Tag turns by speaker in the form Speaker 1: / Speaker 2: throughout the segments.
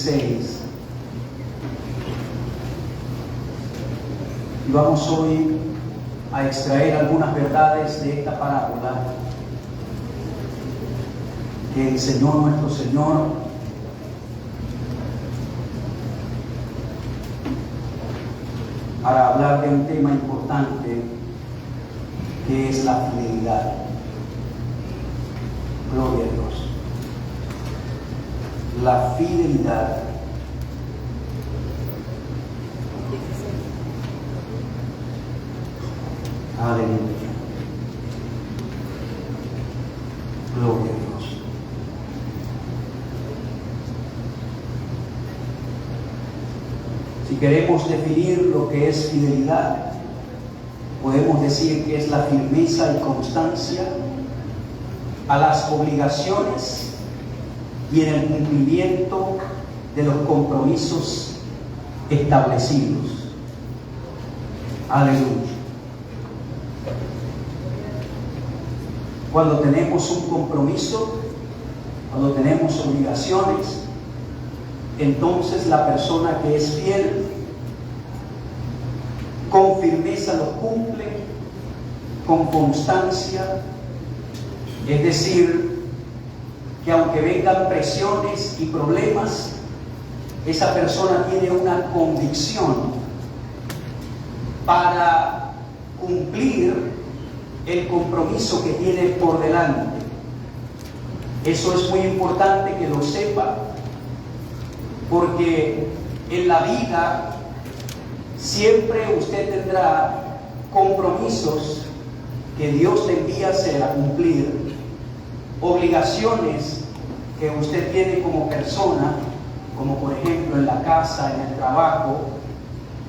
Speaker 1: 16. Y vamos hoy a extraer algunas verdades de esta parábola que enseñó nuestro Señor para hablar de un tema importante que es la fidelidad. Gloria a Dios. La fidelidad. Aleluya. Gloria a Dios. Si queremos definir lo que es fidelidad, podemos decir que es la firmeza y constancia a las obligaciones y en el cumplimiento de los compromisos establecidos. Aleluya. Cuando tenemos un compromiso, cuando tenemos obligaciones, entonces la persona que es fiel, con firmeza lo cumple, con constancia. Es decir, que aunque vengan presiones y problemas, esa persona tiene una convicción para cumplir el compromiso que tiene por delante. Eso es muy importante que lo sepa, porque en la vida siempre usted tendrá compromisos que Dios le envía a hacer, a cumplir, obligaciones que usted tiene como persona, como por ejemplo en la casa, en el trabajo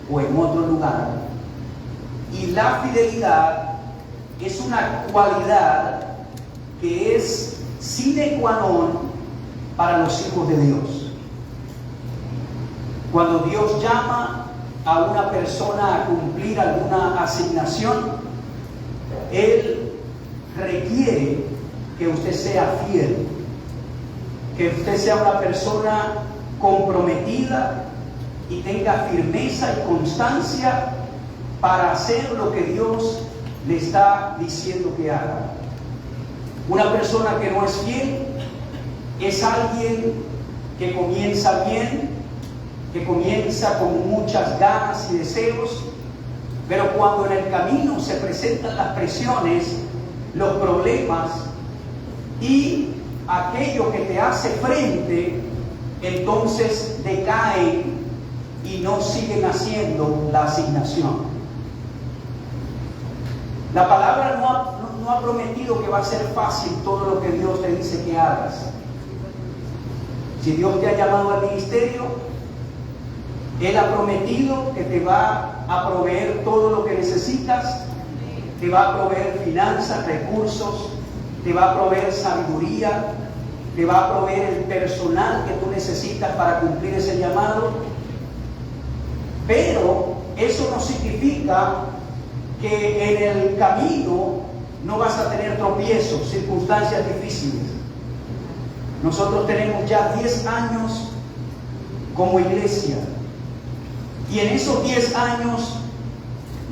Speaker 1: o en otro lugar. Y la fidelidad es una cualidad que es sine qua non para los hijos de Dios. Cuando Dios llama a una persona a cumplir alguna asignación, Él requiere que usted sea fiel, que usted sea una persona comprometida y tenga firmeza y constancia para hacer lo que Dios le está diciendo que haga. Una persona que no es fiel es alguien que comienza bien, que comienza con muchas ganas y deseos, pero cuando en el camino se presentan las presiones, los problemas y aquello que te hace frente, entonces decaen y no siguen haciendo la asignación. La palabra no ha prometido que va a ser fácil todo lo que Dios te dice que hagas. Si Dios te ha llamado al ministerio, Él ha prometido que te va a proveer todo lo que necesitas, te va a proveer finanzas, recursos, te va a proveer sabiduría, te va a proveer el personal que tú necesitas para cumplir ese llamado. Pero eso no significa que en el camino no vas a tener tropiezos, circunstancias difíciles. Nosotros tenemos ya 10 años como iglesia, y en esos 10 años,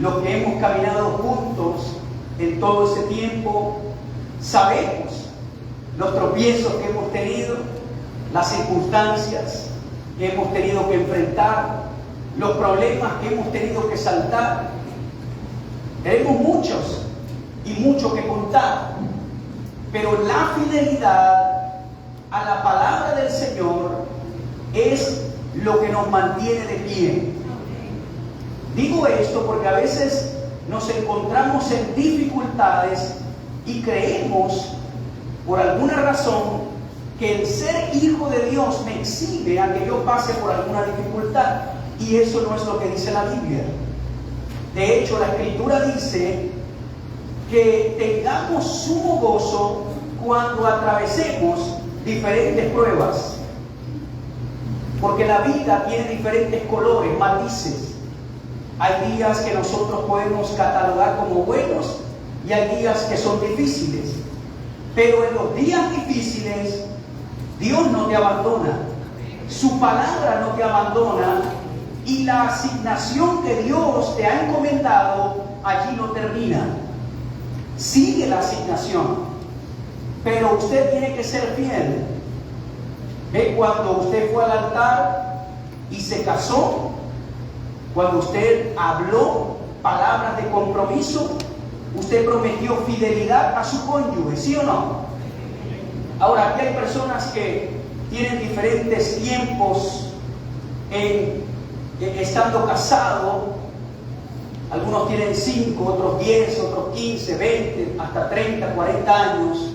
Speaker 1: los que hemos caminado juntos en todo ese tiempo, sabemos los tropiezos que hemos tenido, las circunstancias que hemos tenido que enfrentar, los problemas que hemos tenido que saltar. Tenemos muchos y mucho que contar, pero la fidelidad a la palabra del Señor es lo que nos mantiene de pie. Digo esto porque a veces nos encontramos en dificultades y creemos, por alguna razón, que el ser hijo de Dios me exime a que yo pase por alguna dificultad, y eso no es lo que dice la Biblia. De hecho, la Escritura dice que tengamos sumo gozo cuando atravesemos diferentes pruebas, porque la vida tiene diferentes colores, matices. Hay días que nosotros podemos catalogar como buenos y hay días que son difíciles, pero en los días difíciles Dios no te abandona, Su palabra no te abandona y la asignación que Dios te ha encomendado allí no termina. Sigue la asignación, pero usted tiene que ser fiel. ¿Ve? Cuando usted fue al altar y se casó, cuando usted habló palabras de compromiso, usted prometió fidelidad a su cónyuge, ¿sí o no? Ahora, aquí hay personas que tienen diferentes tiempos estando casados. Algunos tienen 5, otros 10, otros 15, 20, hasta 30, 40 años.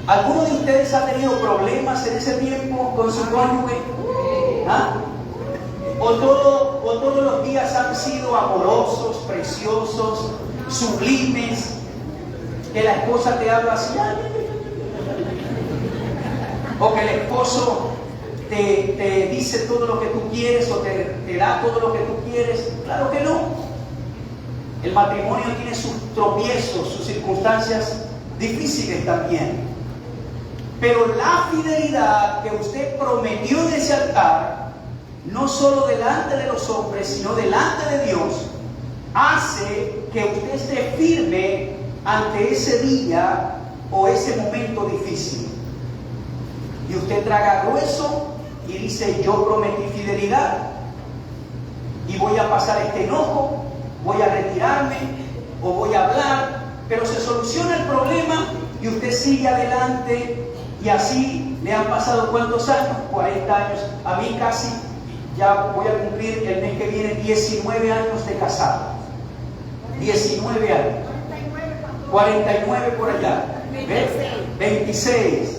Speaker 1: ¿Alguno de ustedes ha tenido problemas en ese tiempo con su cónyuge? ¿Ah? ¿O todos los días han sido amorosos, preciosos, sublimes, que la esposa te habla así? ¿O que el esposo te dice todo lo que tú quieres o te da todo lo que tú quieres? Claro que no. El matrimonio tiene sus tropiezos, sus circunstancias difíciles también. Pero la fidelidad que usted prometió en ese altar, no solo delante de los hombres, sino delante de Dios, hace que usted esté firme ante ese día o ese momento difícil. Y usted traga grueso y dice: yo prometí fidelidad y voy a pasar este enojo, voy a retirarme o voy a hablar, pero se soluciona el problema y usted sigue adelante. Y así le han pasado ¿cuántos años? 40 años. A mí casi, ya voy a cumplir el mes que viene 19 años de casado. 19 años. 49 por allá. ¿Ves? 26.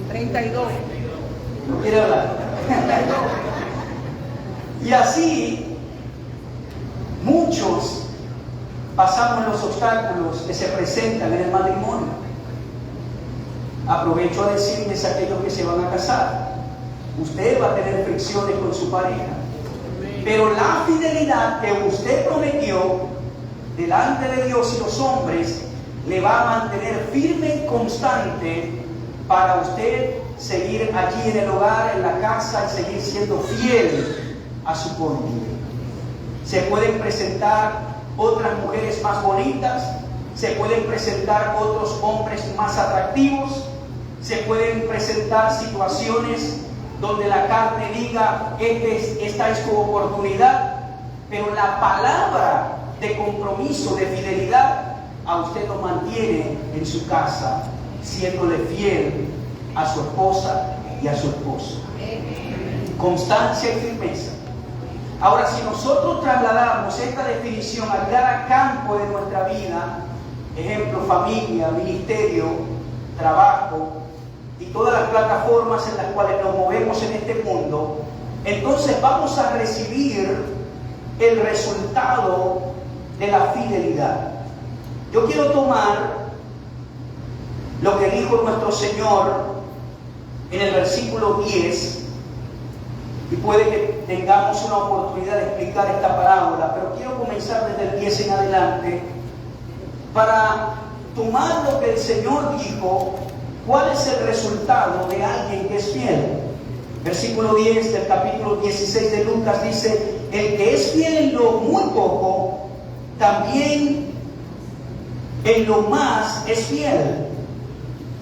Speaker 2: 32.
Speaker 1: ¿No quiere hablar? Y así, muchos pasamos los obstáculos que se presentan en el matrimonio. Aprovecho a decirles a aquellos que se van a casar: usted va a tener fricciones con su pareja, pero la fidelidad que usted prometió delante de Dios y los hombres le va a mantener firme y constante para usted seguir allí en el hogar, en la casa, y seguir siendo fiel a su cónyuge. Se pueden presentar otras mujeres más bonitas, se pueden presentar otros hombres más atractivos, se pueden presentar situaciones donde la carne diga: esta es tu oportunidad, pero la palabra de compromiso, de fidelidad, a usted lo mantiene en su casa, siéndole fiel a su esposa y a su esposo. Constancia y firmeza. Ahora, si nosotros trasladamos esta definición a cada campo de nuestra vida, ejemplo, familia, ministerio, trabajo y todas las plataformas en las cuales nos movemos en este mundo, entonces vamos a recibir el resultado de la fidelidad. Yo quiero tomar lo que dijo nuestro Señor en el versículo 10, y puede que tengamos una oportunidad de explicar esta parábola, pero quiero comenzar desde el 10 en adelante para tomar lo que el Señor dijo. ¿Cuál es el resultado de alguien que es fiel? Versículo 10 del capítulo 16 de Lucas dice: el que es fiel en lo muy poco, también en lo más es fiel.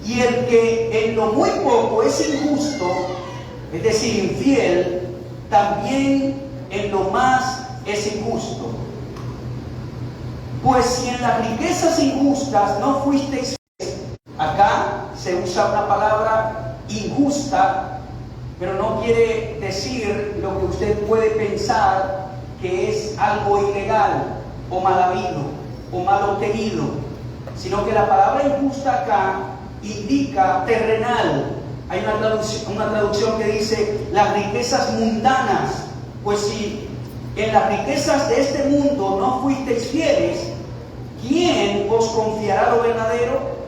Speaker 1: Y el que en lo muy poco es injusto, es decir, infiel, también en lo más es injusto. Pues si en las riquezas injustas no fuisteis fieles, acá se usa una palabra injusta, pero no quiere decir lo que usted puede pensar que es algo ilegal o mal habido o mal obtenido, sino que la palabra injusta acá indica terrenal. Hay una traducción que dice las riquezas mundanas. Pues si en las riquezas de este mundo no fuisteis fieles, ¿quién os confiará lo verdadero?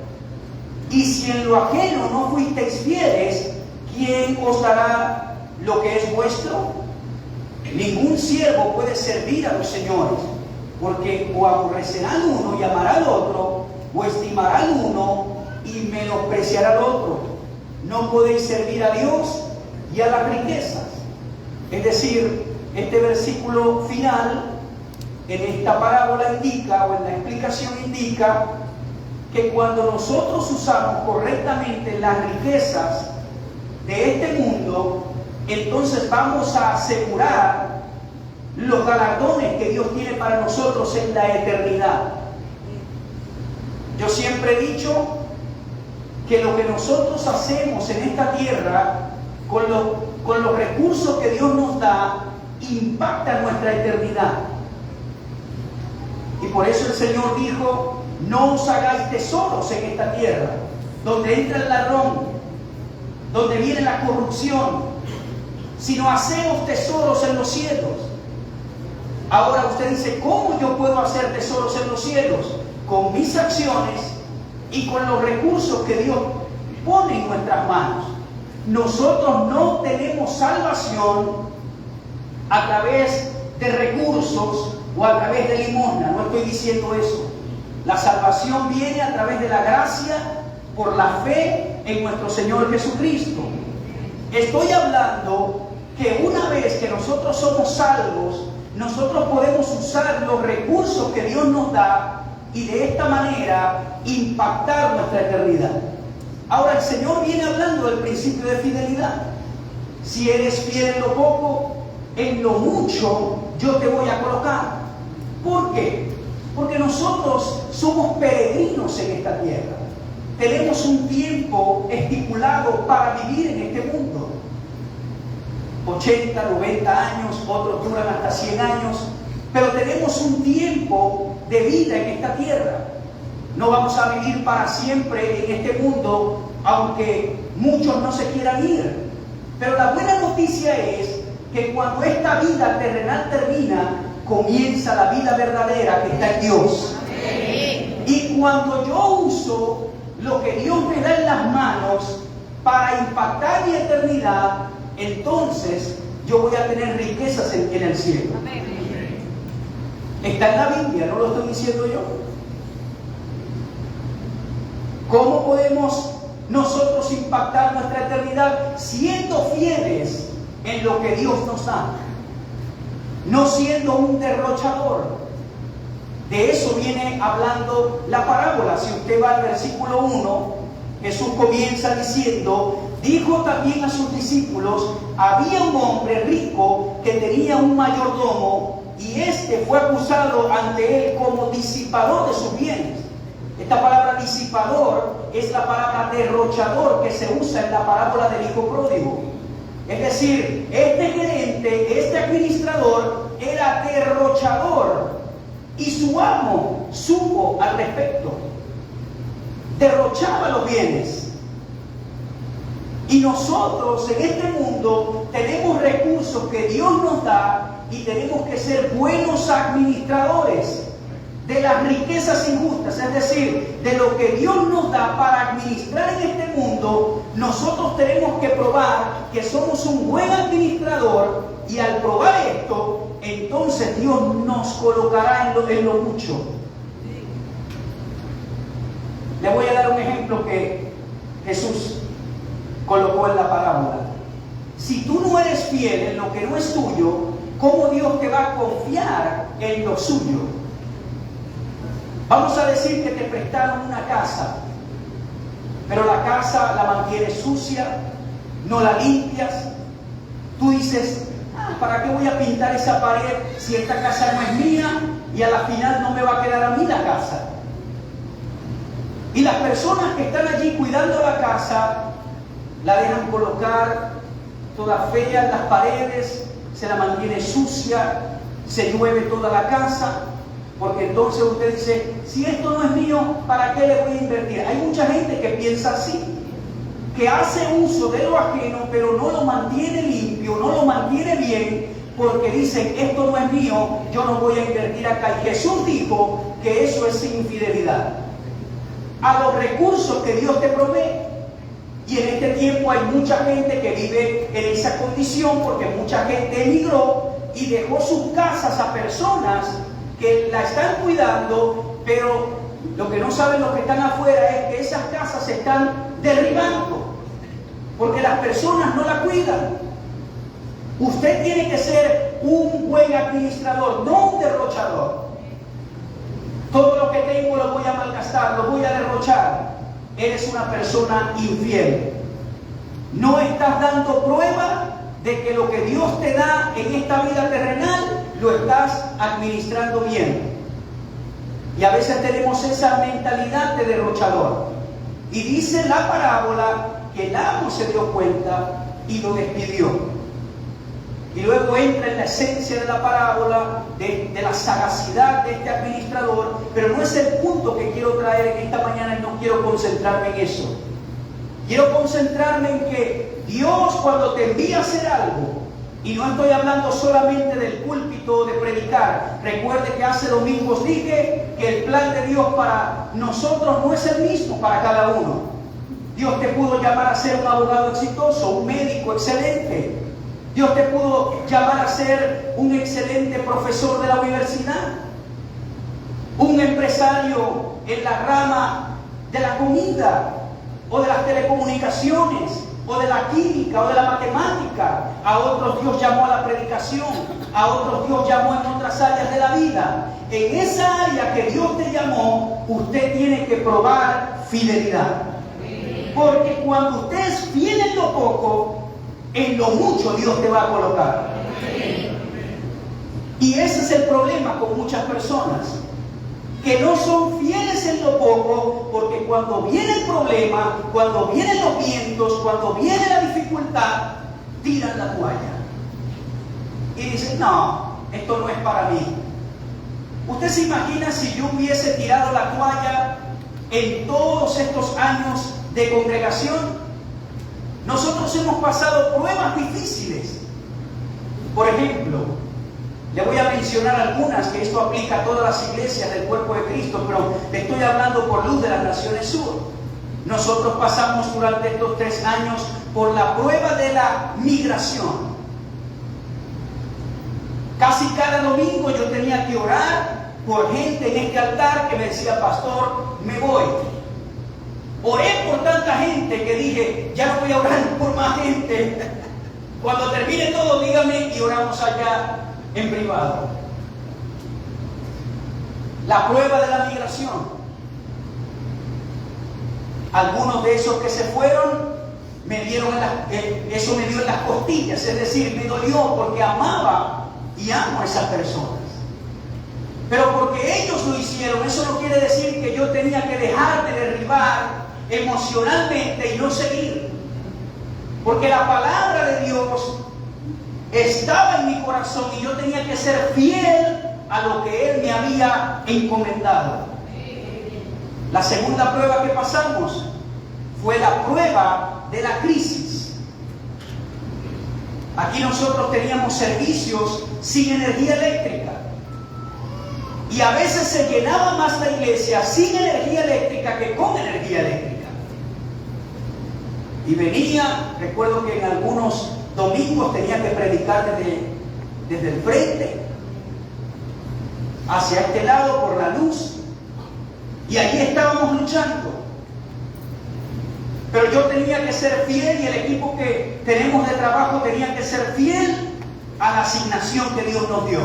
Speaker 1: Y si en lo ajeno no fuisteis fieles, ¿quién os dará lo que es vuestro? Ningún siervo puede servir a los señores, porque o aborrecerá al uno y amará al otro, o estimará al uno y menospreciará al otro. No podéis servir a Dios y a las riquezas. Es decir, este versículo final en esta parábola indica, o en la explicación indica, que cuando nosotros usamos correctamente las riquezas de este mundo, entonces vamos a asegurar los galardones que Dios tiene para nosotros en la eternidad. Yo siempre he dicho que lo que nosotros hacemos en esta tierra con los recursos que Dios nos da impacta nuestra eternidad. Y por eso el Señor dijo: no os hagáis tesoros en esta tierra, donde entra el ladrón, donde viene la corrupción, sino haceos tesoros en los cielos. Ahora usted dice: ¿cómo yo puedo hacer tesoros en los cielos? Con mis acciones y con los recursos que Dios pone en nuestras manos. Nosotros no tenemos salvación a través de recursos o a través de limosna. No estoy diciendo eso. La salvación viene a través de la gracia por la fe en nuestro Señor Jesucristo. Estoy hablando que una vez que nosotros somos salvos, nosotros podemos usar los recursos que Dios nos da y de esta manera impactar nuestra eternidad. Ahora el Señor viene hablando del principio de fidelidad. Si eres fiel en lo poco, en lo mucho yo te voy a colocar. ¿Por qué? Porque nosotros somos peregrinos en esta tierra. Tenemos un tiempo estipulado para vivir en este mundo. 80, 90 años, otros duran hasta 100 años, pero tenemos un tiempo de vida en esta tierra. No vamos a vivir para siempre en este mundo, aunque muchos no se quieran ir. Pero la buena noticia es que cuando esta vida terrenal termina, comienza la vida verdadera que está en Dios. Y cuando yo uso lo que Dios me da en las manos para impactar mi eternidad, entonces yo voy a tener riquezas en el cielo. Está en la Biblia, no lo estoy diciendo yo. ¿Cómo podemos nosotros impactar nuestra eternidad? Siendo fieles en lo que Dios nos da, no siendo un derrochador. De eso viene hablando la parábola. Si usted va al versículo 1, Jesús comienza diciendo: dijo también a sus discípulos: había un hombre rico que tenía un mayordomo, y éste fue acusado ante él como disipador de sus bienes. Esta palabra disipador es la palabra derrochador que se usa en la parábola del hijo pródigo. Es decir, este gerente, este administrador era derrochador, y su amo supo al respecto. Derrochaba los bienes. Y nosotros en este mundo tenemos recursos que Dios nos da y tenemos que ser buenos administradores de las riquezas injustas, es decir, de lo que Dios nos da para administrar en este mundo. Nosotros tenemos que probar que somos un buen administrador, y al probar esto, entonces Dios nos colocará en lo mucho. Le voy a dar un ejemplo que Jesús colocó en la parábola. Si tú no eres fiel en lo que no es tuyo, ¿cómo Dios te va a confiar en lo suyo? Vamos a decir que te prestaron una casa, pero la casa la mantienes sucia, no la limpias. Tú dices: ¿para qué voy a pintar esa pared si esta casa no es mía y a la final no me va a quedar a mí la casa? Y las personas que están allí cuidando la casa la dejan colocar toda fea en las paredes, se la mantiene sucia, se llueve toda la casa, porque entonces usted dice: si esto no es mío, ¿para qué le voy a invertir? Hay mucha gente que piensa así, que hace uso de lo ajeno, pero no lo mantiene limpio, no lo mantiene bien, porque dicen: esto no es mío, yo no voy a invertir acá. Y Jesús dijo que eso es infidelidad a los recursos que Dios te provee. Y en este tiempo hay mucha gente que vive en esa condición, porque mucha gente emigró y dejó sus casas a personas que la están cuidando, pero lo que no saben los que están afuera es que esas casas se están derribando. porque las personas no la cuidan. Usted tiene que ser un buen administrador, no un derrochador. Todo lo que tengo lo voy a malgastar, lo voy a derrochar. Eres una persona infiel. No estás dando prueba de que lo que Dios te da en esta vida terrenal lo estás administrando bien. Y a veces tenemos esa mentalidad de derrochador. Y dice la parábola que el amo se dio cuenta y lo despidió. Y luego entra en la esencia de la parábola, de la sagacidad de este administrador, pero no es el punto que quiero traer en esta mañana y no quiero concentrarme en eso. Quiero concentrarme en que Dios, cuando te envía a hacer algo, y no estoy hablando solamente del púlpito de predicar, recuerde que hace domingos dije que el plan de Dios para nosotros no es el mismo para cada uno. Dios te pudo llamar a ser un abogado exitoso, un médico excelente. Dios te pudo llamar a ser un excelente profesor de la universidad, un empresario en la rama de la comida, o de las telecomunicaciones, o de la química, o de la matemática. A otros Dios llamó a la predicación, a otros Dios llamó en otras áreas de la vida. En esa área que Dios te llamó, usted tiene que probar fidelidad. Porque cuando usted es fiel en lo poco, en lo mucho Dios te va a colocar. Y ese es el problema con muchas personas, que no son fieles en lo poco, porque cuando viene el problema, cuando vienen los vientos, cuando viene la dificultad, tiran la toalla y dicen: no, esto no es para mí. ¿Usted se imagina si yo hubiese tirado la toalla en todos estos años de congregación? Nosotros hemos pasado pruebas difíciles. Por ejemplo, le voy a mencionar algunas, que esto aplica a todas las iglesias del cuerpo de Cristo, pero le estoy hablando por luz de las Naciones Sur. Nosotros pasamos durante estos 3 años por la prueba de la migración. Casi cada domingo yo tenía que orar por gente en este altar que me decía: pastor, me voy. Oré por tanta gente que dije: ya no voy a orar por más gente. Cuando termine todo, dígame y oramos allá en privado. La prueba de la migración. Algunos de esos que se fueron me dieron eso me dio en las costillas, es decir, me dolió porque amaba y amo a esas personas. Pero porque ellos lo hicieron, eso no quiere decir que yo tenía que dejar de derribar emocionalmente y no seguir. Porque la palabra de Dios estaba en mi corazón y yo tenía que ser fiel a lo que Él me había encomendado. La segunda prueba que pasamos fue la prueba de la crisis. Aquí nosotros teníamos servicios sin energía eléctrica. Y a veces se llenaba más la iglesia sin energía eléctrica que con energía eléctrica. Y venía, recuerdo que en algunos domingos tenía que predicar desde el frente hacia este lado por la luz. Y allí estábamos luchando. Pero yo tenía que ser fiel y el equipo que tenemos de trabajo tenía que ser fiel a la asignación que Dios nos dio.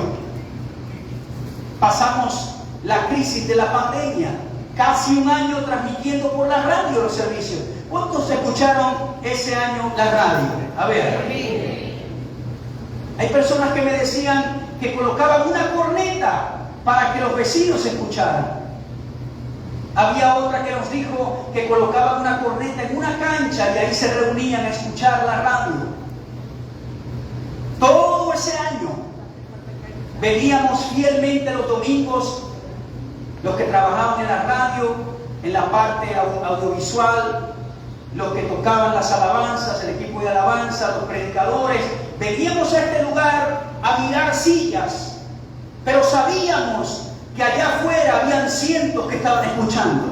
Speaker 1: Pasamos la crisis de la pandemia, casi 1 año transmitiendo por la radio los servicios. ¿Cuántos escucharon ese año la radio? A ver. Hay personas que me decían que colocaban una corneta para que los vecinos escucharan. Había otra que nos dijo que colocaban una corneta en una cancha y ahí se reunían a escuchar la radio. Todo ese año veníamos fielmente los domingos, los que trabajaban en la radio, en la parte audiovisual, los que tocaban las alabanzas, el equipo de alabanza, los predicadores. Veníamos a este lugar a mirar sillas, pero sabíamos que allá afuera habían cientos que estaban escuchando.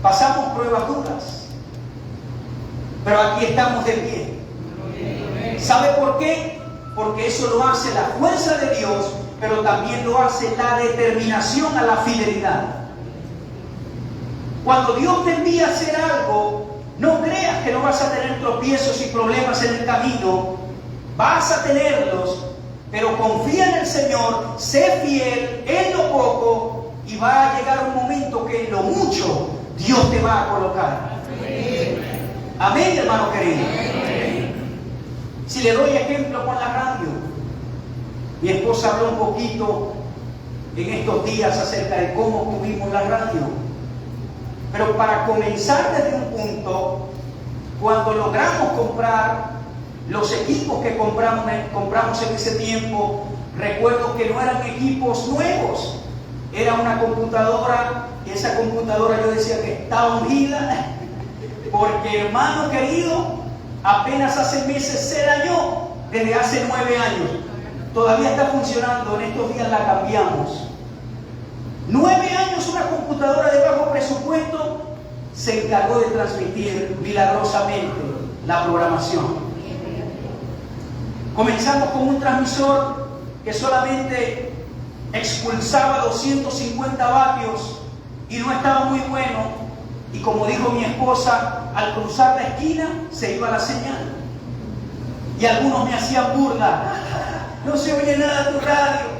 Speaker 1: Pasamos pruebas duras, pero aquí estamos de pie. ¿Sabe por qué? Porque eso lo hace la fuerza de Dios, pero también lo hace la determinación a la fidelidad. Cuando Dios te envía a hacer algo, no creas que no vas a tener tropiezos y problemas en el camino. Vas a tenerlos, pero confía en el Señor, sé fiel en lo poco y va a llegar un momento que en lo mucho Dios te va a colocar. Amén, hermano querido. Si le doy ejemplo con la radio, mi esposa habló un poquito en estos días acerca de cómo tuvimos la radio. Pero para comenzar desde un punto, cuando logramos comprar los equipos que compramos en ese tiempo, recuerdo que no eran equipos nuevos, era una computadora, y esa computadora yo decía que estaba ungida, porque hermano querido, apenas hace meses se dañó, desde hace 9 años. Todavía está funcionando, en estos días la cambiamos. 9 años una computadora de bajo presupuesto se encargó de transmitir milagrosamente la programación. Comenzamos con un transmisor que solamente expulsaba 250 vatios y no estaba muy bueno. Y como dijo mi esposa, al cruzar la esquina se iba la señal. Y algunos me hacían burla. No se oye nada de tu radio.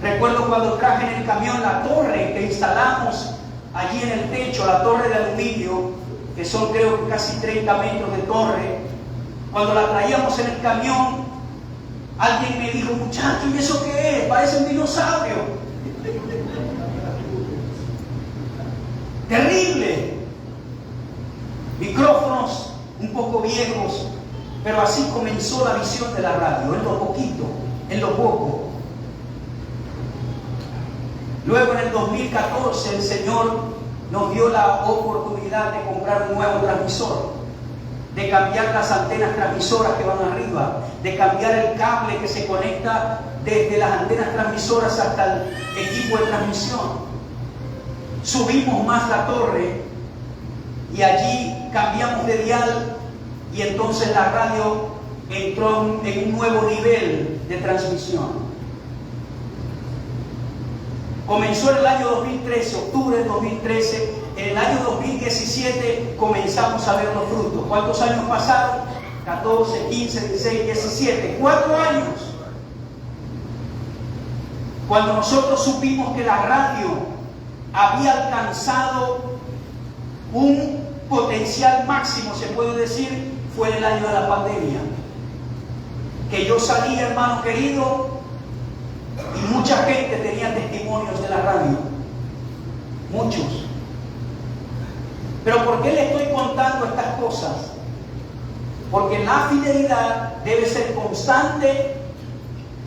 Speaker 1: Recuerdo cuando traje en el camión la torre que instalamos allí en el techo, la torre de aluminio, que son creo que casi 30 metros de torre. Cuando la traíamos en el camión, alguien me dijo, muchacho, ¿y eso qué es? Parece un dinosaurio. Terrible. Micrófonos un poco viejos, pero así comenzó la visión de la radio, en lo poquito, en lo poco. Luego en el 2014 el Señor nos dio la oportunidad de comprar un nuevo transmisor, de cambiar las antenas transmisoras que van arriba, de cambiar el cable que se conecta desde las antenas transmisoras hasta el equipo de transmisión. Subimos más la torre y allí cambiamos de dial y entonces la radio entró en un nuevo nivel de transmisión. Comenzó en el año 2013, octubre del 2013. En el año 2017 comenzamos a ver los frutos. ¿Cuántos años pasaron? 14, 15, 16, 17. 4 años. Cuando nosotros supimos que la radio había alcanzado un potencial máximo, se puede decir, fue en el año de la pandemia. Que yo salí, hermano querido, y mucha gente tenía testimonios de la radio. Muchos. Pero ¿por qué le estoy contando estas cosas? Porque la fidelidad debe ser constante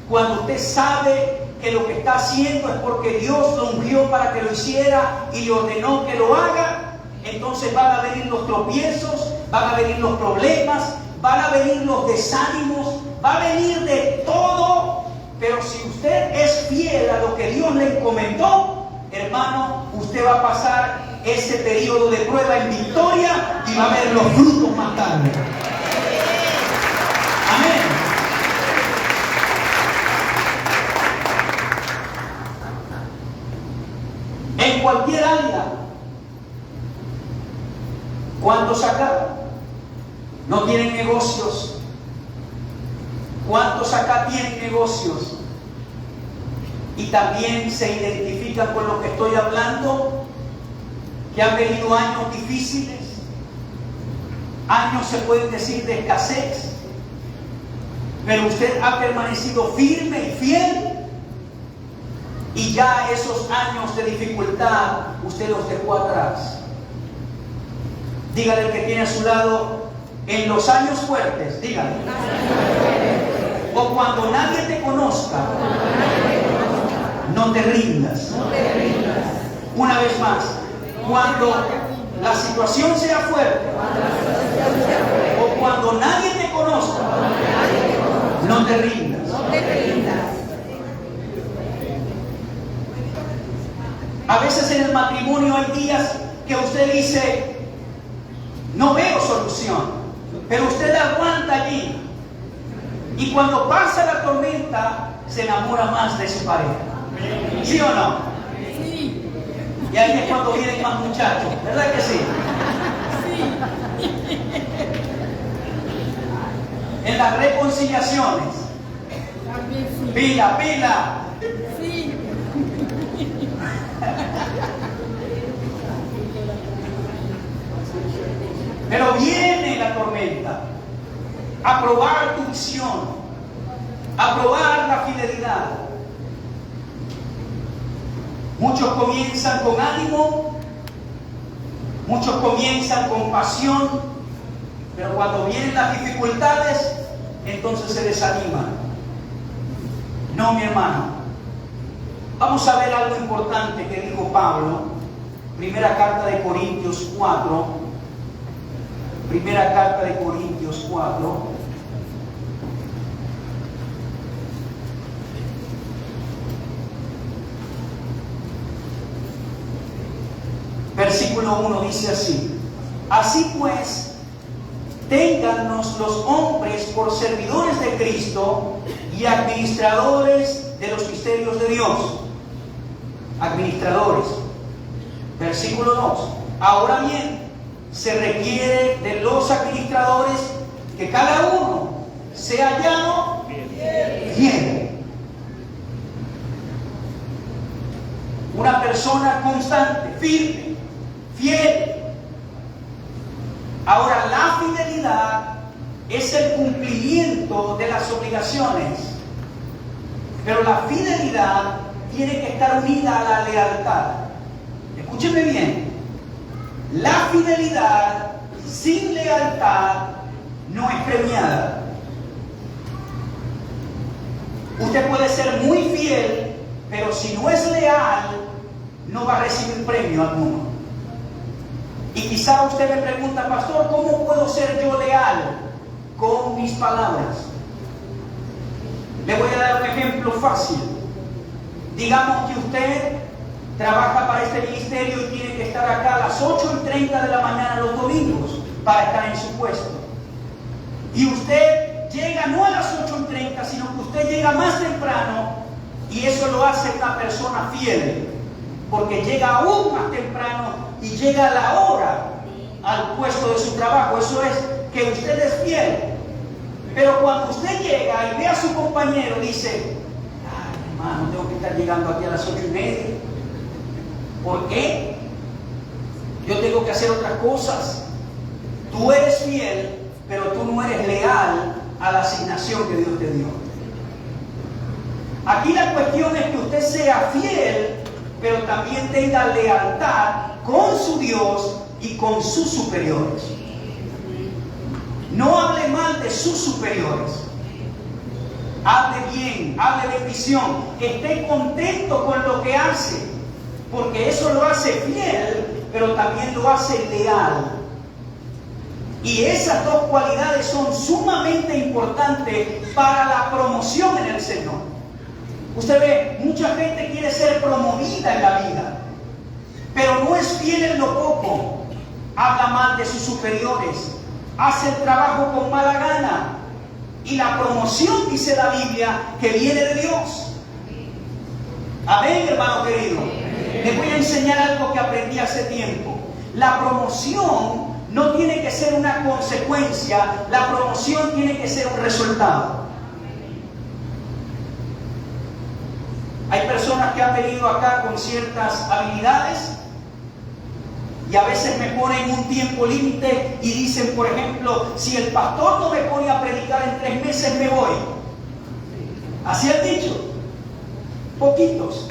Speaker 1: cuando usted sabe que lo que está haciendo es porque Dios lo ungió para que lo hiciera y le ordenó que lo haga. Entonces van a venir los tropiezos, van a venir los problemas, van a venir los desánimos, va a venir de todo. Pero si usted es fiel a lo que Dios le encomendó, hermano, usted va a pasar ese periodo de prueba en victoria y va a ver los frutos más tarde. Amén. En cualquier área, ¿cuántos acá no tienen negocios? ¿Cuántos acá tienen negocios? Y también se identifican con lo que estoy hablando, que han venido años difíciles, años se pueden decir de escasez, pero usted ha permanecido firme y fiel, y ya esos años de dificultad usted los dejó atrás. Dígale al que tiene a su lado, en los años fuertes, dígale, o cuando nadie te conozca, no te rindas. Una vez más, cuando la situación sea fuerte, o cuando nadie te conozca, no te rindas. A veces en el matrimonio hay días que usted dice, no veo solución, pero usted aguanta allí. Y cuando pasa la tormenta, se enamora más de su pareja. ¿Sí o no? Y ahí es cuando vienen más muchachos, ¿verdad que sí? En las reconciliaciones. Pila, pila.
Speaker 2: Sí.
Speaker 1: Pero viene la tormenta a probar tu visión, a probar la fidelidad. Muchos comienzan con ánimo, muchos comienzan con pasión, pero cuando vienen las dificultades, entonces se desaniman. No, mi hermano. Vamos a ver algo importante que dijo Pablo, primera carta de Corintios 4. Primera carta de Corintios 4. Versículo 1 dice así: así pues, téngannos los hombres por servidores de Cristo y administradores de los misterios de Dios. Administradores. Versículo 2. Ahora bien, se requiere de los administradores que cada uno sea hallado fiel. Una persona constante, firme, fiel. Ahora, la fidelidad es el cumplimiento de las obligaciones, pero la fidelidad tiene que estar unida a la lealtad. Escúcheme bien. La fidelidad sin lealtad no es premiada. Usted puede ser muy fiel, pero si no es leal, no va a recibir premio alguno. Y quizá usted me pregunta: pastor, ¿cómo puedo ser yo leal? Con mis palabras. Le voy a dar un ejemplo fácil. Digamos que usted trabaja para este ministerio y tiene que estar acá a las 8:30 de la mañana los domingos para estar en su puesto. Y usted llega no a las 8:30, sino que usted llega más temprano, y eso lo hace una persona fiel, porque llega aún más temprano y llega a la hora al puesto de su trabajo. Eso es que usted es fiel. Pero cuando usted llega y ve a su compañero, dice: ay, hermano, tengo que estar llegando aquí a las 8:30. ¿Por qué? Yo tengo que hacer otras cosas. Tú eres fiel, pero tú no eres leal a la asignación que Dios te dio. Aquí la cuestión es que usted sea fiel, pero también tenga lealtad con su Dios y con sus superiores. No hable mal de sus superiores. Hable bien, hable bendición. Esté contento con lo que hace, porque eso lo hace fiel, pero también lo hace leal. Y esas dos cualidades son sumamente importantes para la promoción en el Señor. Usted ve, mucha gente quiere ser promovida en la vida, pero no es fiel en lo poco. Habla mal de sus superiores, hace el trabajo con mala gana. Y la promoción, dice la Biblia, que viene de Dios. Amén, hermano querido. Les voy a enseñar algo que aprendí hace tiempo. La promoción no tiene que ser una consecuencia, la promoción tiene que ser un resultado. Hay personas que han venido acá con ciertas habilidades y a veces me ponen un tiempo límite y dicen, por ejemplo, si el pastor no me pone a predicar en 3 meses, me voy. Así han dicho. Poquitos.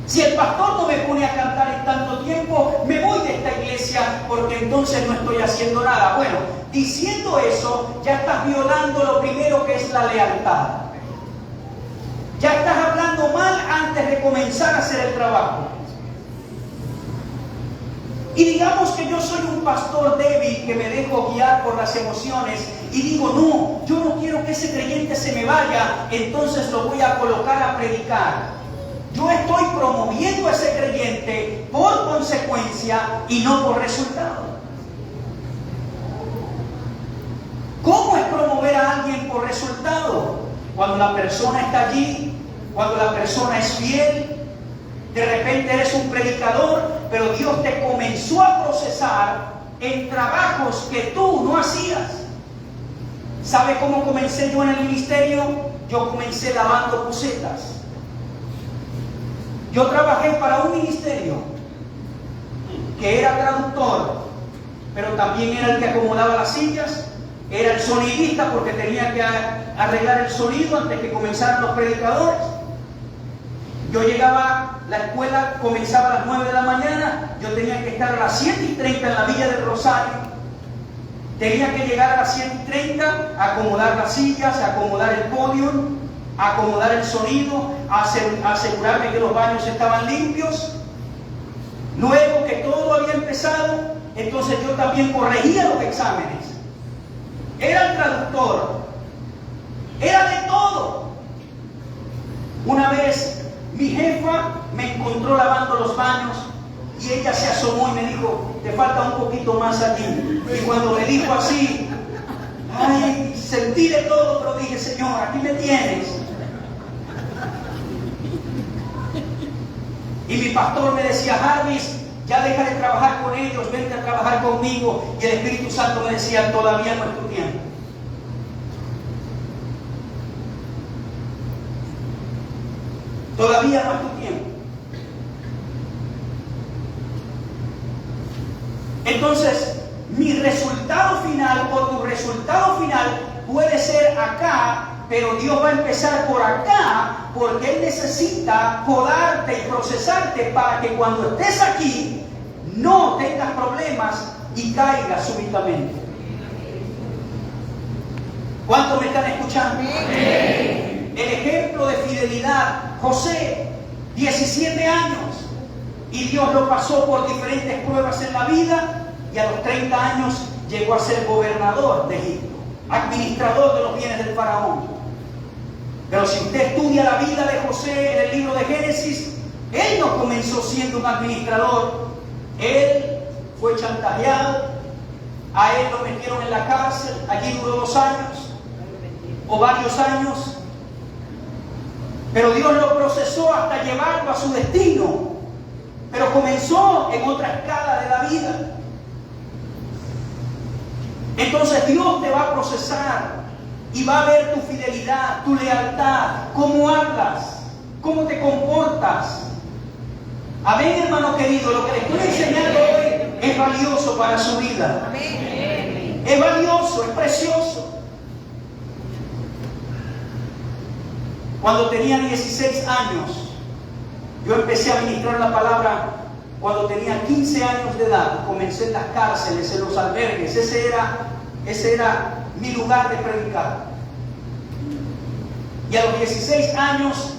Speaker 1: Si el pastor no me pone a cantar en tanto tiempo, me voy de esta iglesia porque entonces no estoy haciendo nada. Bueno, diciendo eso, ya estás violando lo primero, que es la lealtad. Ya estás hablando mal antes de comenzar a hacer el trabajo. Y digamos que yo soy un pastor débil que me dejo guiar por las emociones y digo, no, yo no quiero que ese creyente se me vaya, entonces lo voy a colocar a predicar. Yo estoy promoviendo a ese creyente por consecuencia y no por resultado. ¿Cómo es promover a alguien por resultado? Cuando la persona está allí, cuando la persona es fiel, De repente eres un predicador, pero Dios te comenzó a procesar en trabajos que tú no hacías. ¿Sabe cómo comencé yo en el ministerio? Yo comencé lavando pusetas. Yo trabajé para un ministerio que era traductor, pero también era el que acomodaba las sillas, era el sonidista porque tenía que arreglar el sonido antes que comenzaran los predicadores. Yo llegaba, la escuela comenzaba a las 9 de la mañana, yo tenía que estar a las 7:30 en la Villa del Rosario. Tenía que llegar a las 7:30, acomodar las sillas, acomodar el podio, acomodar el sonido, asegurarme que los baños estaban limpios. Luego que todo había empezado, entonces yo también corregía los exámenes. Era el traductor, era de todo. Una vez mi jefa me encontró lavando los baños y ella se asomó y me dijo, te falta un poquito más aquí. Y cuando me dijo así, ay, sentí de todo, pero dije, Señor, aquí me tienes. Y mi pastor me decía, Jarvis, ya deja de trabajar con ellos, vente a trabajar conmigo. Y el Espíritu Santo me decía, todavía no es tu tiempo. Todavía no es tu tiempo. Entonces, mi resultado final o tu resultado final puede ser acá, pero Dios va a empezar por acá, porque Él necesita podarte y procesarte para que cuando estés aquí no tengas problemas y caigas súbitamente. ¿Cuántos me están escuchando? El ejemplo de fidelidad, José, 17 años, y Dios lo pasó por diferentes pruebas en la vida, y a los 30 años llegó a ser gobernador de Egipto, administrador de los bienes del faraón. Pero si usted estudia la vida de José en el libro de Génesis, él no comenzó siendo un administrador. Él fue chantajeado, a él lo metieron en la cárcel, allí duró 2 años o varios años, pero Dios lo procesó hasta llevarlo a su destino, pero comenzó en otra escala de la vida. Entonces Dios te va a procesar y va a ver tu fidelidad, tu lealtad, cómo hablas, cómo te comportas. Amén, hermano querido, lo que le estoy enseñando hoy es valioso para su vida. Amén. Es valioso, es precioso. Cuando tenía 16 años, yo empecé a ministrar la palabra. Cuando tenía 15 años de edad, comencé en las cárceles, en los albergues. Ese era mi lugar de predicar. Y a los 16 años,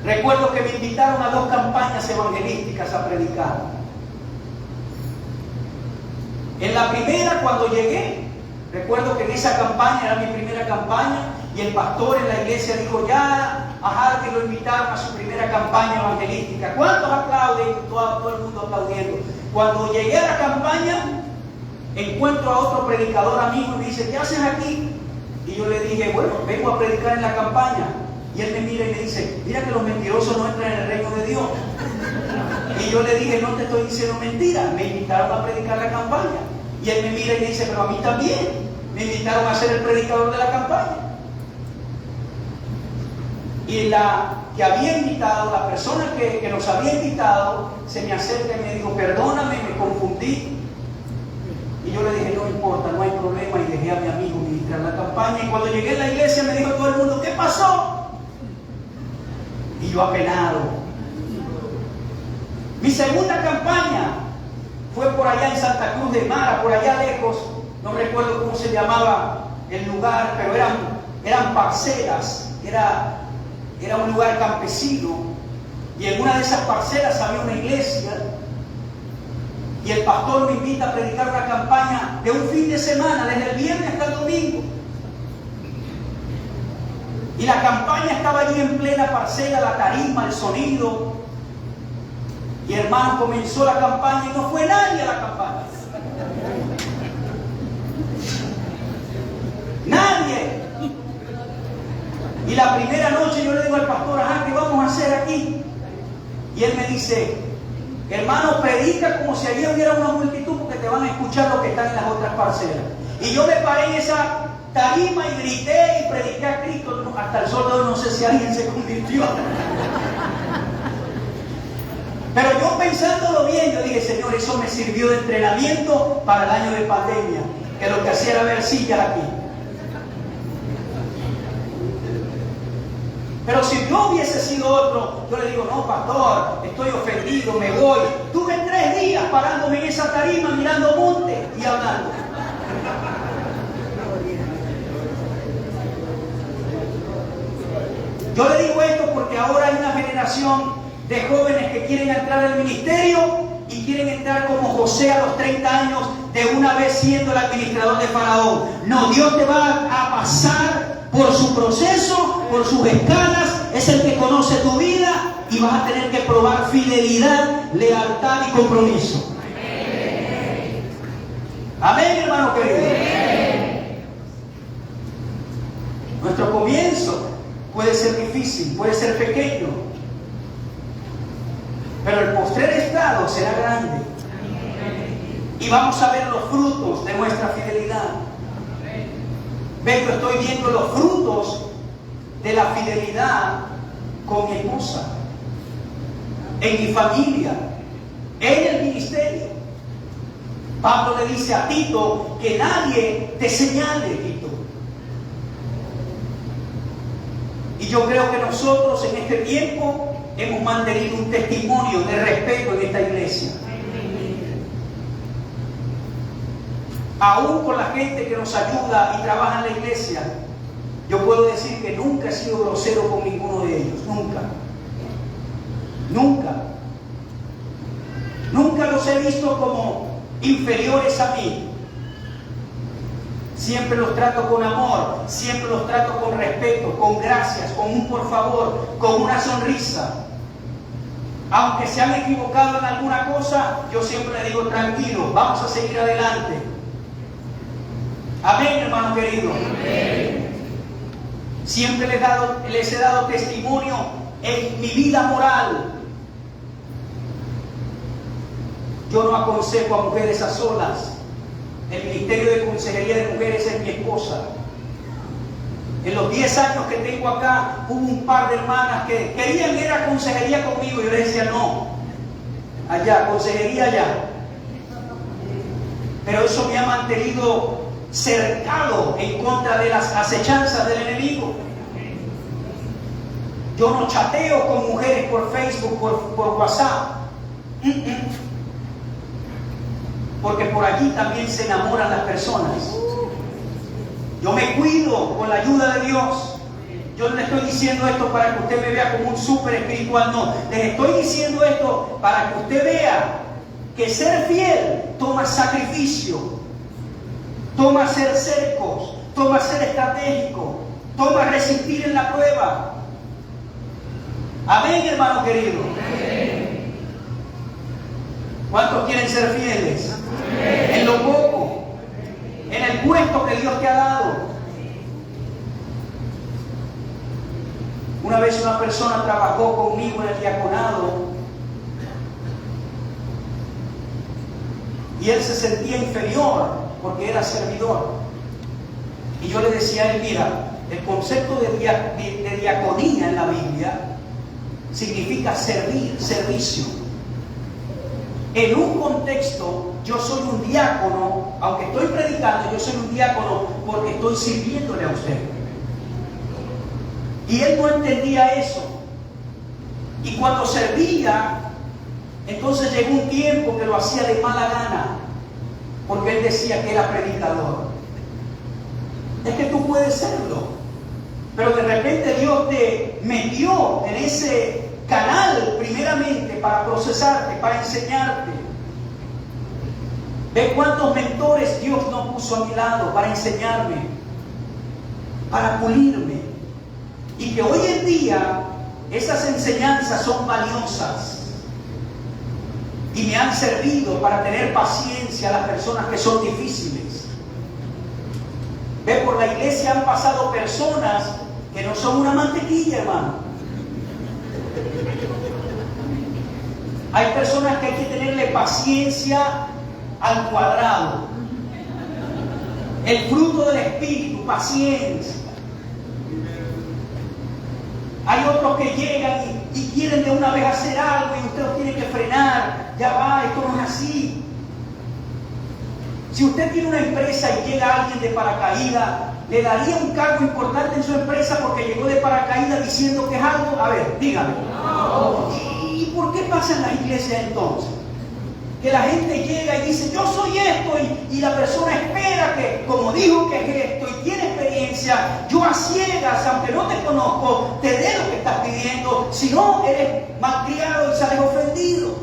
Speaker 1: recuerdo que me invitaron a 2 campañas evangelísticas a predicar. En la primera, cuando llegué, recuerdo que en esa campaña, era mi primera campaña, y el pastor en la iglesia dijo, ya a Harvey lo invitaron a su primera campaña evangelística. ¿Cuántos aplauden? Todo el mundo aplaudiendo. Cuando llegué a la campaña, encuentro a otro predicador amigo y me dice, ¿qué haces aquí? Y yo le dije, bueno, vengo a predicar en la campaña. Y él me mira y me dice, mira que los mentirosos no entran en el reino de Dios. Y yo le dije, no te estoy diciendo mentira, me invitaron a predicar la campaña. Y él me mira y me dice, pero a mí también me invitaron a ser el predicador de la campaña. Y la que había invitado, la persona que nos había invitado, se me acerca y me dijo, perdóname, me confundí. Y yo le dije, no importa, no hay problema, y dejé a mi amigo ministrar la campaña. Y cuando llegué a la iglesia me dijo todo el mundo, ¿qué pasó? Y yo apenado. Mi segunda campaña fue por allá en Santa Cruz de Mara, por allá lejos, no recuerdo cómo se llamaba el lugar, pero eran parcelas, era un lugar campesino, y en una de esas parcelas había una iglesia, y el pastor me invita a predicar una campaña de un fin de semana, desde el viernes hasta el domingo. Y la campaña estaba allí en plena parcela, la tarima, el sonido. Y hermano, comenzó la campaña y no fue nadie a la campaña. Nadie. Y la primera noche yo le digo al pastor, ajá, ¿qué vamos a hacer aquí? Y él me dice, hermano, predica como si allí hubiera una multitud porque te van a escuchar los que están en las otras parcelas. Y yo me paré en esa tarima y grité y prediqué a Cristo. Hasta el sol de hoy no sé si alguien se convirtió. Pero yo pensándolo bien, yo dije, Señor, eso me sirvió de entrenamiento para el año de pandemia, que lo que hacía era ver sillas aquí. Pero si yo hubiese sido otro, yo le digo, no, pastor, estoy ofendido, me voy. Tuve 3 días parándome en esa tarima, mirando monte y hablando. Yo le digo esto porque ahora hay una generación de jóvenes que quieren entrar al ministerio y quieren entrar como José a los 30 años, de una vez siendo el administrador de Faraón. No, Dios te va a pasar por su proceso, por sus escalas, es el que conoce tu vida y vas a tener que probar fidelidad, lealtad y compromiso. Amén, hermano querido. Nuestro comienzo puede ser difícil, puede ser pequeño, pero el postrer estado será grande. Y vamos a ver los frutos de nuestra fidelidad. Ven, yo estoy viendo los frutos de la fidelidad con mi esposa, en mi familia, en el ministerio. Pablo le dice a Tito que nadie te señale, Tito. Y yo creo que nosotros en este tiempo hemos mantenido un testimonio de respeto en esta iglesia. Aún con la gente que nos ayuda y trabaja en la iglesia, yo puedo decir que nunca he sido grosero con ninguno de ellos. Nunca. Nunca. Nunca los he visto como inferiores a mí. Siempre los trato con amor, siempre los trato con respeto, con gracias, con un por favor, con una sonrisa. Aunque se han equivocado en alguna cosa, yo siempre le digo, tranquilo, vamos a seguir adelante. Amén, hermano querido. Amén. Siempre les he dado testimonio en mi vida moral. Yo no aconsejo a mujeres a solas. El Ministerio de Consejería de Mujeres es mi esposa. En los 10 años que tengo acá, hubo un par de hermanas que querían ir a consejería conmigo. Yo les decía, no, allá, consejería allá. Pero eso me ha mantenido cercado en contra de las acechanzas del enemigo. Yo no chateo con mujeres por Facebook, por WhatsApp. Porque por allí también se enamoran las personas. Yo me cuido con la ayuda de Dios. Yo no le estoy diciendo esto para que usted me vea como un súper espiritual, no. Les estoy diciendo esto para que usted vea que ser fiel toma sacrificio, toma ser cercos, toma ser estratégico, toma resistir en la prueba. Amén, hermano querido. Amén. ¿Cuántos quieren ser fieles? Amén. En lo poco, en el puesto que Dios te ha dado. Una vez una persona trabajó conmigo en el diaconado y él se sentía inferior porque era servidor. Y yo le decía a él, mira, el concepto de diaconía en la Biblia significa servir, servicio. En un contexto, yo soy un diácono, aunque estoy predicando, yo soy un diácono porque estoy sirviéndole a usted. Y él no entendía eso. Y cuando servía, entonces llegó un tiempo que lo hacía de mala gana, porque él decía que era predicador. Es que tú puedes serlo, pero de repente Dios te metió en ese canal primeramente para procesarte, para enseñarte. Ve cuántos mentores Dios no puso a mi lado para enseñarme, para pulirme. Y que hoy en día esas enseñanzas son valiosas y me han servido para tener paciencia a las personas que son difíciles. Ve, por la iglesia han pasado personas que no son una mantequilla, hermano. Hay personas que hay que tenerle paciencia al cuadrado. El fruto del Espíritu, paciencia. Hay otros que llegan y quieren de una vez hacer algo y usted lo tiene que frenar. Ya va, esto no es así. Si usted tiene una empresa y llega alguien de paracaídas, ¿le daría un cargo importante en su empresa porque llegó de paracaídas diciendo que es algo? A ver, dígame. No. ¿Y por qué pasa en las iglesias entonces? Que la gente llega y dice, yo soy esto, y la persona espera que, como dijo que es esto y tiene experiencia, yo a ciegas, aunque no te conozco, te dé lo que estás pidiendo, si no, eres malcriado y sales ofendido.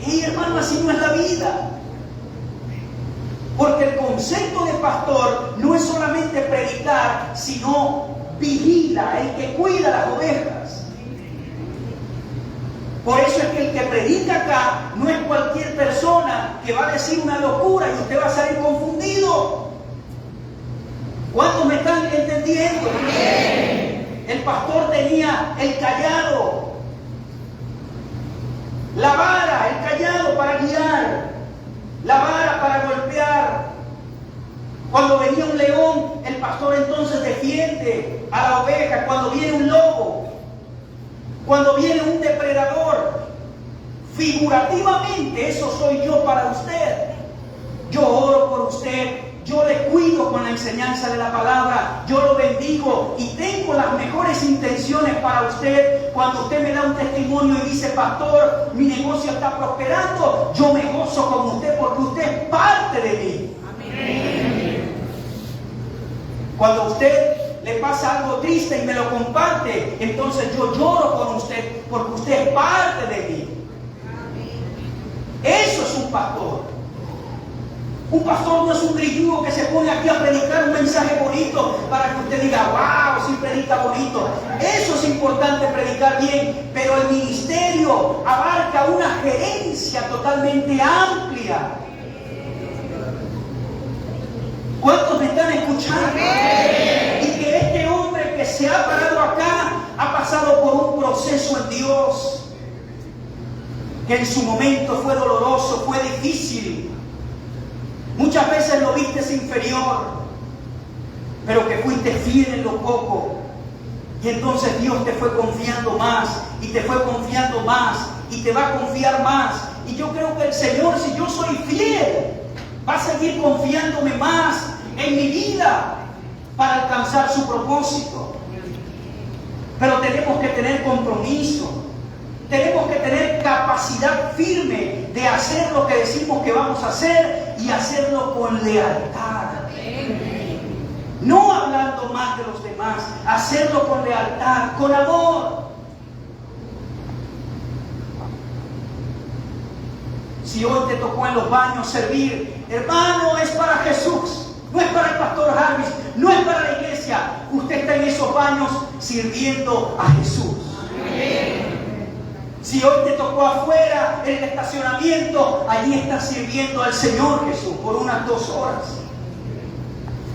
Speaker 1: Y hermano, así no es la vida. Porque el concepto de pastor no es solamente predicar, sino vigila, el que cuida las ovejas. Por eso es que el que predica acá no es cualquier persona que va a decir una locura y usted va a salir confundido. ¿Cuántos me están entendiendo? El pastor tenía el cayado, la vara, el cayado para guiar, la vara para golpear. Cuando venía un león, el pastor entonces defiende a la oveja. Cuando viene un lobo, cuando viene un depredador, figurativamente eso soy yo para usted. Yo oro por usted, yo le cuido con la enseñanza de la palabra, yo lo bendigo y tengo las mejores intenciones para usted. Cuando usted me da un testimonio y dice, pastor, mi negocio está prosperando, yo me gozo con usted porque usted es parte de mí. Amén. Cuando usted le pasa algo triste y me lo comparte, entonces yo lloro con usted porque usted es parte de mí. Eso es un pastor. Un pastor no es un grilludo que se pone aquí a predicar un mensaje bonito para que usted diga, wow, sí predica bonito. Eso es importante, predicar bien, pero el ministerio abarca una gerencia totalmente amplia. ¿Cuántos me están escuchando? Y que este hombre que se ha parado acá ha pasado por un proceso en Dios que en su momento fue doloroso, fue difícil. Muchas veces lo viste inferior, pero que fuiste fiel en lo poco. Y entonces Dios te fue confiando más, y te fue confiando más, y te va a confiar más. Y yo creo que el Señor, si yo soy fiel, va a seguir confiándome más en mi vida para alcanzar su propósito. Pero tenemos que tener compromiso. Tenemos que tener capacidad firme de hacer lo que decimos que vamos a hacer y hacerlo con lealtad. No hablando más de los demás, hacerlo con lealtad, con amor. Si hoy te tocó en los baños servir, hermano, es para Jesús, no es para el pastor Jarvis, no es para la iglesia. Usted está en esos baños sirviendo a Jesús. Amén. Si hoy te tocó afuera, en el estacionamiento, allí estás sirviendo al Señor Jesús por unas 2 horas.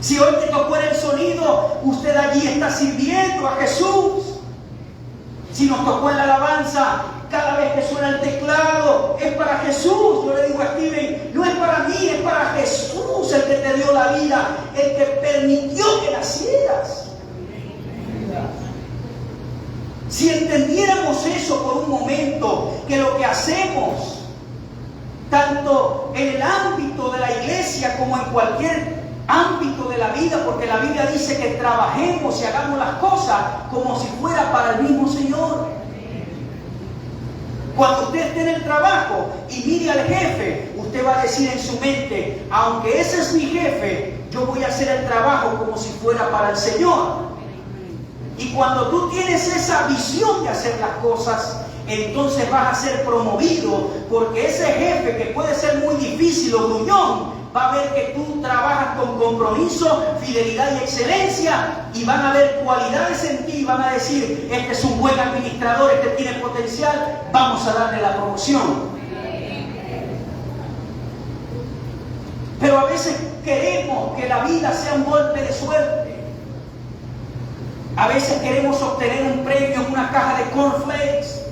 Speaker 1: Si hoy te tocó en el sonido, usted allí está sirviendo a Jesús. Si nos tocó en la alabanza, cada vez que suena el teclado, es para Jesús. Yo le digo a Steven, no es para mí, es para Jesús el que te dio la vida, el que permitió que nacieras. Si entendiéramos eso por un momento, que lo que hacemos, tanto en el ámbito de la iglesia como en cualquier ámbito de la vida, porque la Biblia dice que trabajemos y hagamos las cosas como si fuera para el mismo Señor. Cuando usted esté en el trabajo y mire al jefe, usted va a decir en su mente, aunque ese es mi jefe, yo voy a hacer el trabajo como si fuera para el Señor. Y cuando tú tienes esa visión de hacer las cosas, entonces vas a ser promovido, porque ese jefe que puede ser muy difícil o gruñón, va a ver que tú trabajas con compromiso, fidelidad y excelencia, y van a ver cualidades en ti y van a decir, este es un buen administrador, este tiene potencial, vamos a darle la promoción. Pero a veces queremos que la vida sea un golpe de suerte. A veces queremos obtener un premio en una caja de cornflakes.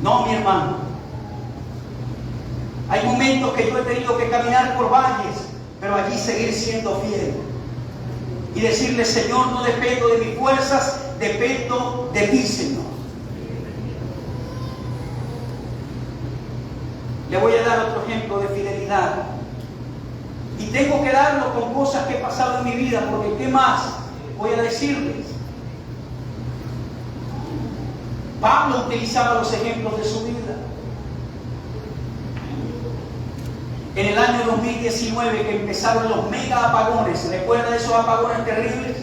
Speaker 1: No, mi hermano. Hay momentos que yo he tenido que caminar por valles, pero allí seguir siendo fiel. Y decirle, Señor, no dependo de mis fuerzas, dependo de ti, Señor. Le voy a dar otro ejemplo de fidelidad. Y tengo que darlo con cosas que he pasado en mi vida, porque ¿qué más voy a decirles? Pablo utilizaba los ejemplos de su vida. En el año 2019, que empezaron los mega apagones, ¿recuerda esos apagones terribles?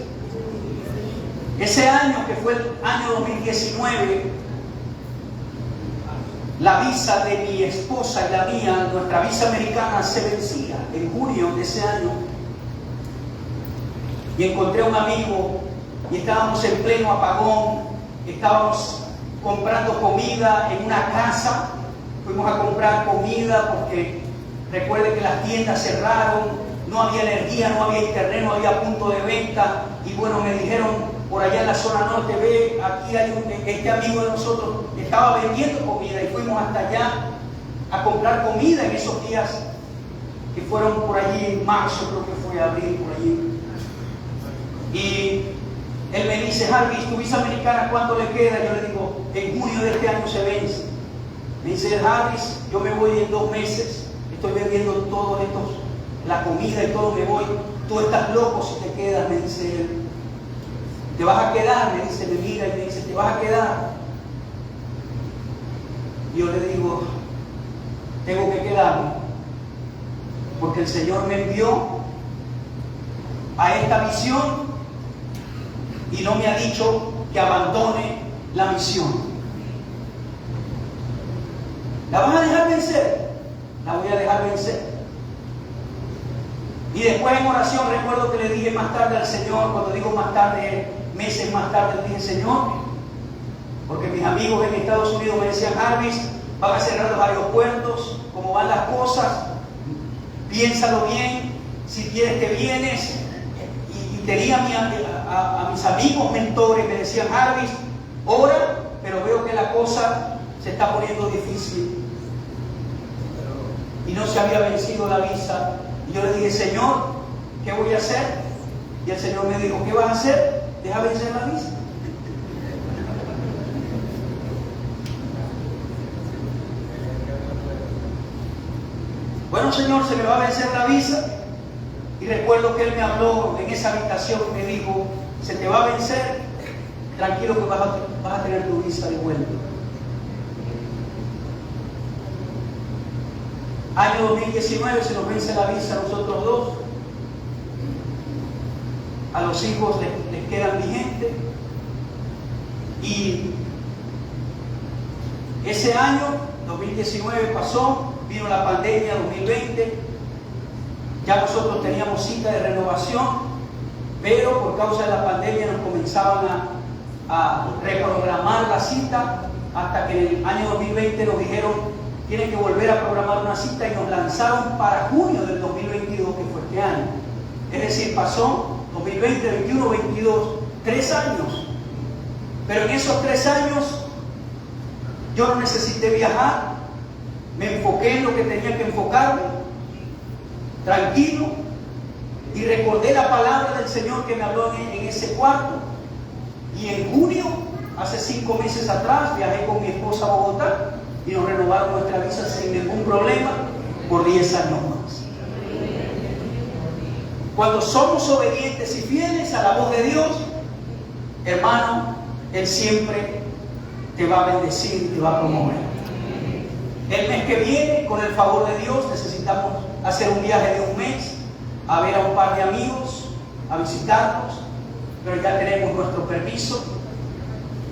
Speaker 1: Ese año, que fue el año 2019, la visa de mi esposa y la mía, nuestra visa americana, se vencía en junio de ese año. Y encontré a un amigo y estábamos en pleno apagón, estábamos comprando comida en una casa. Fuimos a comprar comida porque recuerde que las tiendas cerraron, no había energía, no había internet, no había punto de venta. Y bueno, me dijeron por allá en la zona norte, ve, aquí hay este amigo de nosotros estaba vendiendo comida, y fuimos hasta allá a comprar comida en esos días que fueron por allí en marzo, creo que fue abril, por allí. Y él me dice, Jarvis, ¿tu visa americana cuánto le queda? Yo le digo, en junio de este año se vence. Me dice, Jarvis, yo me voy en 2 meses, estoy vendiendo todo esto, la comida y todo, me voy. Tú estás loco si te quedas, me dice él. ¿Te vas a quedar? Me dice, me mira y me dice, ¿te vas a quedar? Y yo le digo, tengo que quedarme, porque el Señor me envió a esta misión y no me ha dicho que abandone la misión. ¿La vas a dejar vencer? La voy a dejar vencer. Y después en oración recuerdo que le dije más tarde al Señor, cuando digo más tarde, meses más tarde, le dije, Señor, porque mis amigos en Estados Unidos me decían, Jarvis, van a cerrar los aeropuertos, cómo van las cosas, piénsalo bien, si quieres te vienes. Y tenía a mis amigos mentores, me decían, Jarvis, ora, pero veo que la cosa se está poniendo difícil. Y no se había vencido la visa. Y yo le dije, Señor, ¿qué voy a hacer? Y el Señor me dijo, ¿qué vas a hacer? Deja vencer la visa. Bueno, Señor, se me va a vencer la visa. Y recuerdo que Él me habló en esa habitación y me dijo, se te va a vencer, tranquilo que vas a tener tu visa de vuelta. Año 2019 se nos vence la visa a nosotros dos. A los hijos les quedan vigentes. Y ese año, 2019 pasó, vino la pandemia 2020. Ya nosotros teníamos cita de renovación, pero por causa de la pandemia nos comenzaban a reprogramar la cita, hasta que en el año 2020 nos dijeron, tienen que volver a programar una cita, y nos lanzaron para junio del 2022, que fue este año. Es decir, pasó 2020, 21, 22, 3 años. Pero en esos 3 años yo no necesité viajar, me enfoqué en lo que tenía que enfocarme, tranquilo, y recordé la palabra del Señor que me habló en ese cuarto. Y en junio, hace 5 meses atrás, viajé con mi esposa a Bogotá y nos renovaron nuestra visa sin ningún problema por 10 años más. Cuando somos obedientes y fieles a la voz de Dios, hermano, Él siempre te va a bendecir y te va a promover. El mes que viene, con el favor de Dios, necesitamos hacer un viaje de 1 mes a ver a un par de amigos, a visitarlos, pero ya tenemos nuestro permiso.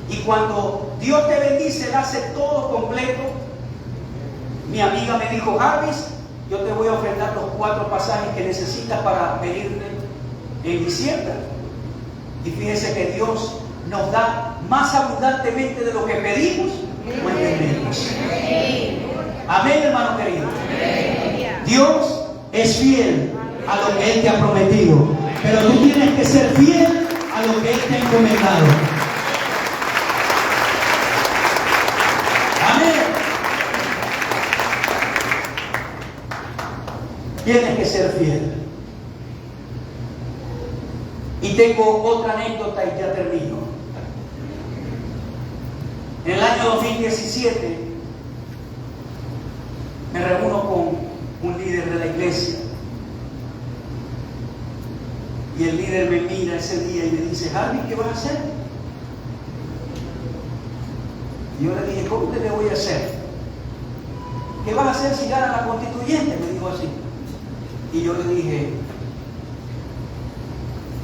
Speaker 1: Y cuando Dios te bendice, Él hace todo completo. Mi amiga me dijo, Jarvis, yo te voy a ofrendar los 4 pasajes que necesitas para venirte en diciembre. Y fíjese que Dios nos da más abundantemente de lo que pedimos o entendemos. Amén, hermano querido. Dios es fiel a lo que Él te ha prometido, pero tú tienes que ser fiel a lo que Él te ha encomendado. Amén. Tienes que ser fiel. Y tengo otra anécdota y ya termino. En el año 2017 me reúno con un líder de la iglesia. Y el líder me mira ese día y me dice: Harvey, ¿qué vas a hacer? Y yo le dije: ¿cómo que le voy a hacer? ¿Qué vas a hacer si gana la constituyente? Me dijo así. Y yo le dije: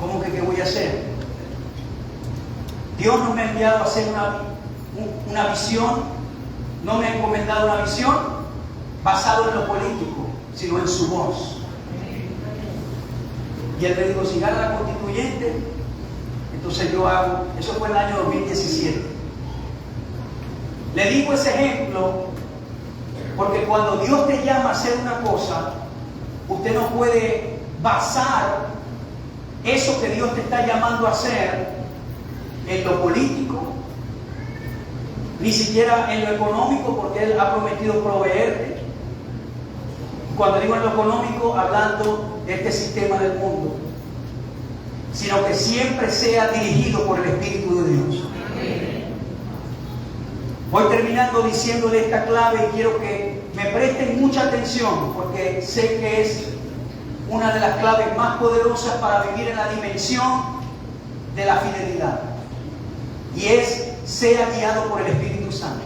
Speaker 1: ¿cómo que qué voy a hacer? Dios no me ha enviado a hacer una visión, no me ha encomendado una visión basada en lo político, sino en su voz. Y él me dijo: si gana la constituyente, entonces yo hago. Eso fue en el año 2017. Le digo ese ejemplo porque cuando Dios te llama a hacer una cosa, usted no puede basar eso que Dios te está llamando a hacer en lo político, ni siquiera en lo económico, porque Él ha prometido proveerte. Cuando digo en lo económico, hablando de este sistema del mundo, sino que siempre sea dirigido por el Espíritu de Dios. Voy terminando diciéndole esta clave y quiero que me presten mucha atención, porque sé que es una de las claves más poderosas para vivir en la dimensión de la fidelidad. Y es: sea guiado por el Espíritu Santo.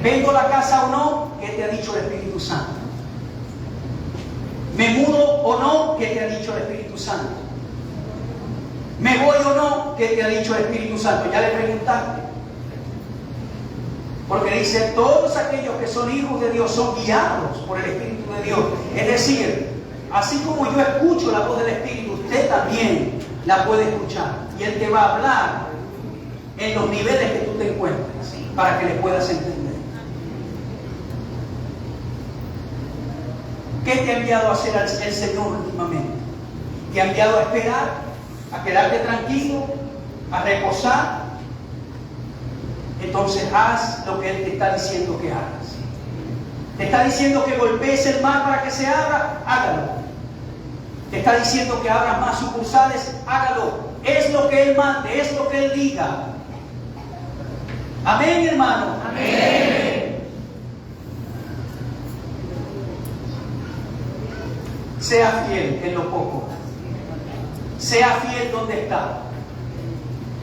Speaker 1: ¿Vengo a la casa o no? ¿Qué te ha dicho el Espíritu Santo? ¿Me mudo o no? ¿Qué te ha dicho el Espíritu Santo? ¿Me voy o no? ¿Qué te ha dicho el Espíritu Santo? ¿Ya le preguntaste? Porque dice: todos aquellos que son hijos de Dios son guiados por el Espíritu de Dios. Es decir, así como yo escucho la voz del Espíritu, usted también la puede escuchar. Y Él te va a hablar en los niveles que tú te encuentres, para que le puedas entender. ¿Qué te ha enviado a hacer el Señor últimamente? ¿Te ha enviado a esperar? ¿A quedarte tranquilo? ¿A reposar? Entonces haz lo que Él te está diciendo que hagas. Te está diciendo que golpees el mar para que se abra, hágalo. Te está diciendo que abras más sucursales, hágalo. Es lo que Él mande, es lo que Él diga. Amén, hermano. Amén. Sea fiel en lo poco. Sea fiel donde está.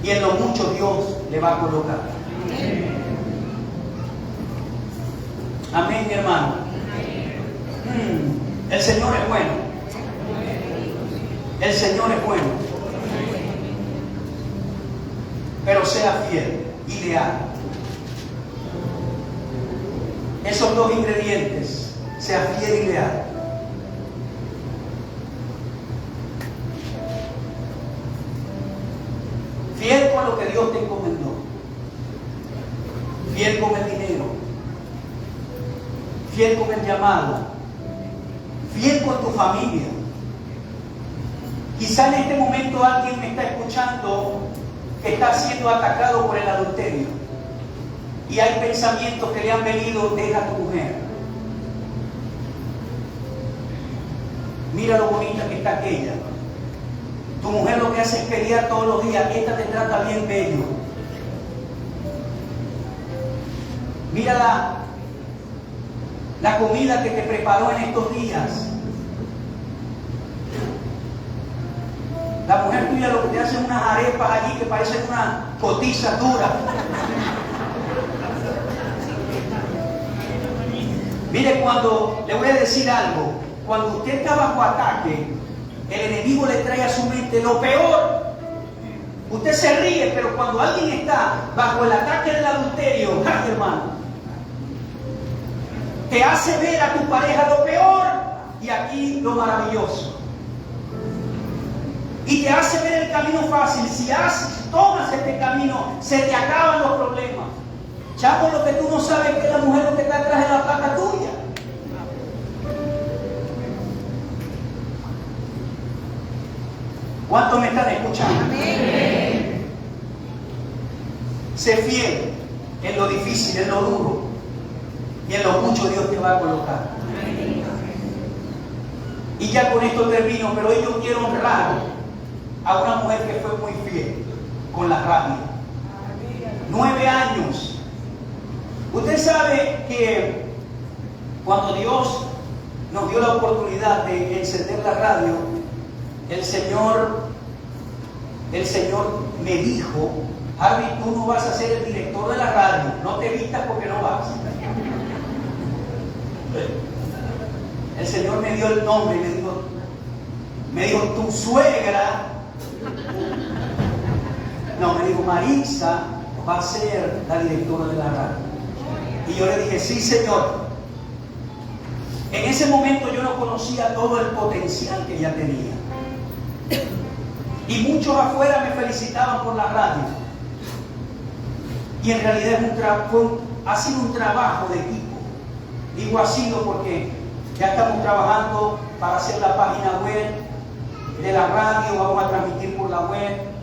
Speaker 1: Y en lo mucho Dios le va a colocar. Amén, hermano. El Señor es bueno. El Señor es bueno. Pero sea fiel y leal. Esos dos ingredientes: sea fiel y leal. Fiel con lo que Dios te encomendó. Fiel con el dinero. Fiel con el llamado. Fiel con tu familia. Quizá en este momento alguien me está escuchando que está siendo atacado por el adulterio. Y hay pensamientos que le han venido: deja a tu mujer. Mira lo bonita que está aquella. Tu mujer lo que hace es pelear todos los días. Esta te trata bien bello. Mira la comida que te preparó en estos días. La mujer tuya lo que te hace es unas arepas allí que parecen una cotiza dura. Mire, cuando le voy a decir algo, cuando usted está bajo ataque, el enemigo le trae a su mente lo peor. Usted se ríe, pero cuando alguien está bajo el ataque del adulterio, ¡ay, hermano!, te hace ver a tu pareja lo peor y aquí lo maravilloso. Y te hace ver el camino fácil. Si tomas este camino, se te acaban los problemas. Chamo, lo que tú no sabes es que la mujer lo que está atrás de la placa tuya. ¿Cuántos me están escuchando? Amén. Sé fiel en lo difícil, en lo duro. Y en lo mucho Dios te va a colocar. Amén. Y ya con esto termino, pero hoy yo quiero honrar a una mujer que fue muy fiel con la radio. 9 años. Usted sabe que cuando Dios nos dio la oportunidad de encender la radio, el Señor me dijo: Harvey, tú no vas a ser el director de la radio, no te vistas porque no vas. El Señor me dio el nombre y me dijo, tu suegra, no, me dijo, Marisa va a ser la directora de la radio. Y yo le dije, sí, Señor. En ese momento yo no conocía todo el potencial que ella tenía. Y muchos afuera me felicitaban por la radio. Y en realidad ha sido un trabajo de equipo. Digo ha sido porque ya estamos trabajando para hacer la página web de la radio, vamos a transmitir por la web.